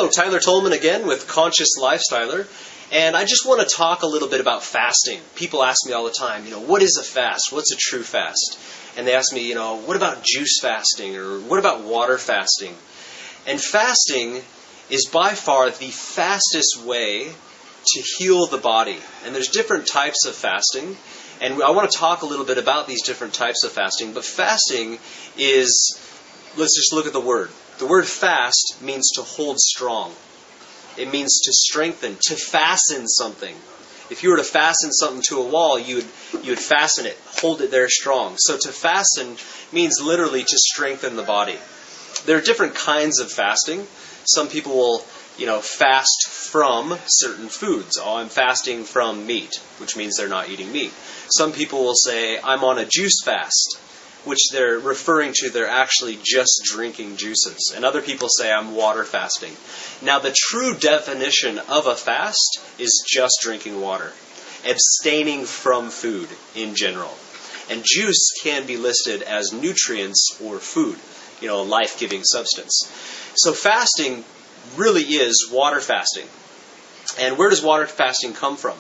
Hello, Tyler Tolman again with Conscious Lifestyler, and I just want to talk a little bit about fasting. People ask me all the time, what is a fast? What's a true fast? And they ask me, what about juice fasting or what about water fasting? And fasting is by far the fastest way to heal the body. And there's different types of fasting, and I want to talk a little bit about these different types of fasting. But fasting is, let's just look at the word. The word fast means to hold strong. It means to strengthen, to fasten something. If you were to fasten something to a wall, you would fasten it, hold it there strong. So to fasten means literally to strengthen the body. There are different kinds of fasting. Some people will, fast from certain foods. Oh, I'm fasting from meat, which means they're not eating meat. Some people will say, I'm on a juice fast, which they're referring to, they're actually just drinking juices. And other people say, I'm water fasting. Now, the true definition of a fast is just drinking water, abstaining from food in general. And juice can be listed as nutrients or food, a life-giving substance. So fasting really is water fasting. And where does water fasting come from?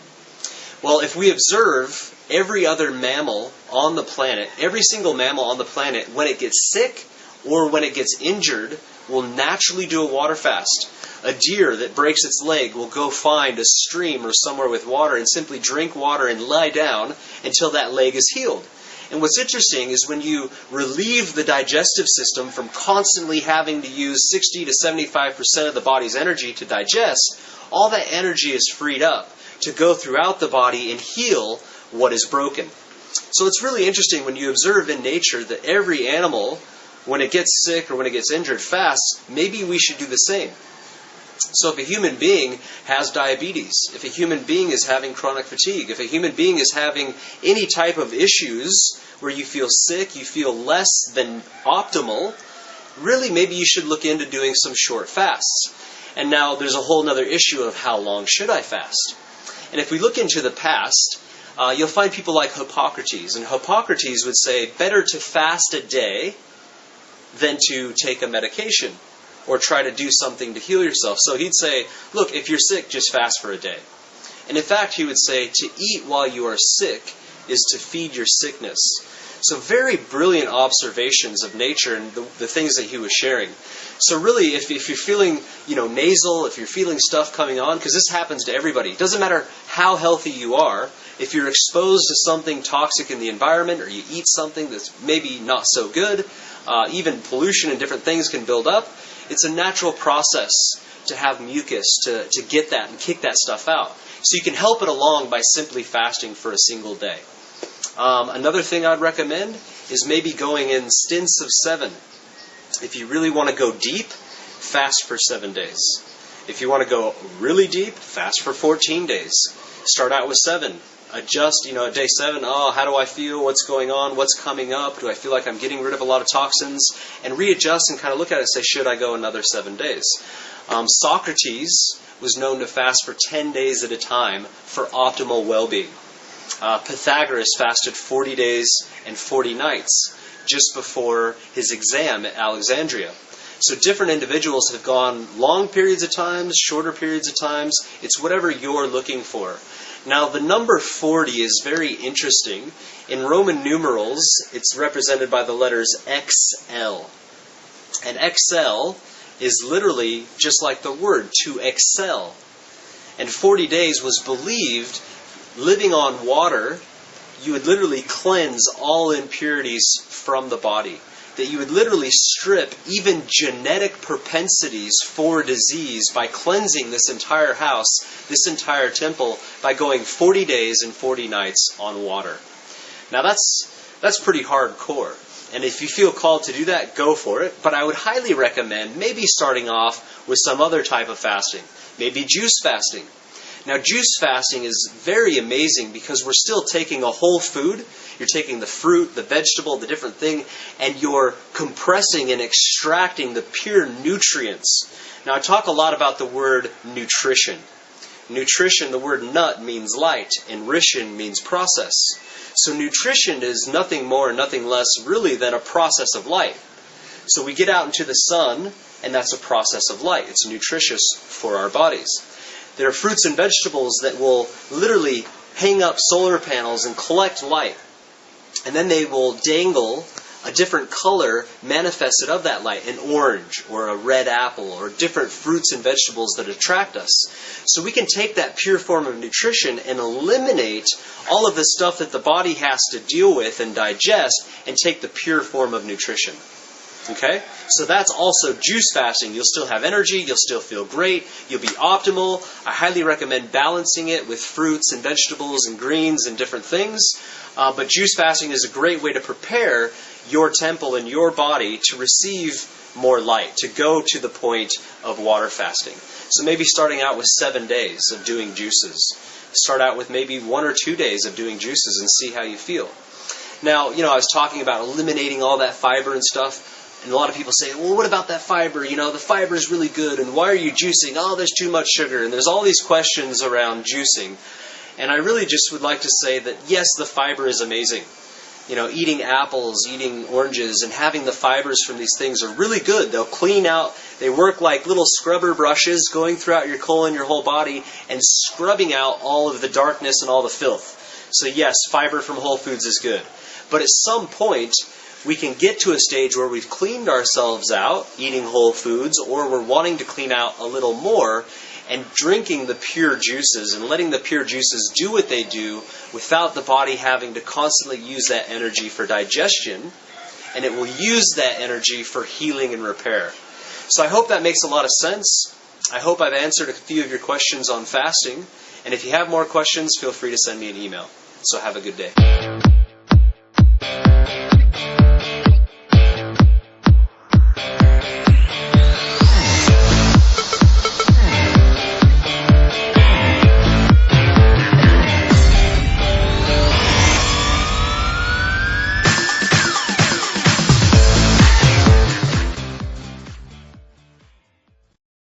Well, if we observe every other mammal on the planet, every single mammal on the planet, when it gets sick or when it gets injured, will naturally do a water fast. A deer that breaks its leg will go find a stream or somewhere with water and simply drink water and lie down until that leg is healed. And what's interesting is when you relieve the digestive system from constantly having to use 60 to 75% of the body's energy to digest, all that energy is freed up to go throughout the body and heal what is broken. So it's really interesting when you observe in nature that every animal, when it gets sick or when it gets injured, fasts. Maybe we should do the same. So if a human being has diabetes, if a human being is having chronic fatigue, if a human being is having any type of issues where you feel sick, you feel less than optimal, really maybe you should look into doing some short fasts. And now there's a whole other issue of how long should I fast? And if we look into the past, you'll find people like Hippocrates. And Hippocrates would say, better to fast a day than to take a medication or try to do something to heal yourself. So he'd say, look, if you're sick, just fast for a day. And in fact, he would say, to eat while you are sick is to feed your sickness. So very brilliant observations of nature and the things that he was sharing. So really, if you're feeling, nasal, if you're feeling stuff coming on, because this happens to everybody. It doesn't matter how healthy you are. If you're exposed to something toxic in the environment or you eat something that's maybe not so good, even pollution and different things can build up. It's a natural process to have mucus, to get that and kick that stuff out. So you can help it along by simply fasting for a single day. Another thing I'd recommend is maybe going in stints of 7. If you really want to go deep, fast for 7 days. If you want to go really deep, fast for 14 days. Start out with 7. Adjust, day 7, how do I feel? What's going on? What's coming up? Do I feel like I'm getting rid of a lot of toxins? And readjust and kind of look at it and say, should I go another 7 days? Socrates was known to fast for 10 days at a time for optimal well-being. Pythagoras fasted 40 days and 40 nights just before his exam at Alexandria. So different individuals have gone long periods of times, shorter periods of times. It's whatever you're looking for. Now, the number 40 is very interesting. In Roman numerals, it's represented by the letters XL. And XL is literally just like the word, to excel. And 40 days was believed, living on water, you would literally cleanse all impurities from the body. That you would literally strip even genetic propensities for disease by cleansing this entire house, this entire temple, by going 40 days and 40 nights on water. Now that's pretty hardcore. And if you feel called to do that, go for it. But I would highly recommend maybe starting off with some other type of fasting. Maybe juice fasting. Now, juice fasting is very amazing because we're still taking a whole food. You're taking the fruit, the vegetable, the different thing, and you're compressing and extracting the pure nutrients. Now, I talk a lot about the word nutrition. Nutrition, the word nut means light, and ration means process. So nutrition is nothing more, nothing less really than a process of life. So we get out into the sun, and that's a process of light. It's nutritious for our bodies. There are fruits and vegetables that will literally hang up solar panels and collect light. And then they will dangle a different color manifested of that light, an orange or a red apple or different fruits and vegetables that attract us. So we can take that pure form of nutrition and eliminate all of the stuff that the body has to deal with and digest and take the pure form of nutrition. Okay? So that's also juice fasting. You'll still have energy, you'll still feel great, you'll be optimal. I highly recommend balancing it with fruits and vegetables and greens and different things. But juice fasting is a great way to prepare your temple and your body to receive more light, to go to the point of water fasting. So maybe starting out with 7 days of doing juices. Start out with maybe 1 or 2 days of doing juices and see how you feel. Now, I was talking about eliminating all that fiber and stuff. And a lot of people say, well, what about that fiber? The fiber is really good. And why are you juicing? Oh, there's too much sugar. And there's all these questions around juicing. And I really just would like to say that, yes, the fiber is amazing. Eating apples, eating oranges, and having the fibers from these things are really good. They'll clean out, they work like little scrubber brushes going throughout your colon, your whole body, and scrubbing out all of the darkness and all the filth. So yes, fiber from whole foods is good. But at some point, we can get to a stage where we've cleaned ourselves out, eating whole foods, or we're wanting to clean out a little more, and drinking the pure juices and letting the pure juices do what they do without the body having to constantly use that energy for digestion, and it will use that energy for healing and repair. So I hope that makes a lot of sense. I hope I've answered a few of your questions on fasting, and if you have more questions, feel free to send me an email. So have a good day.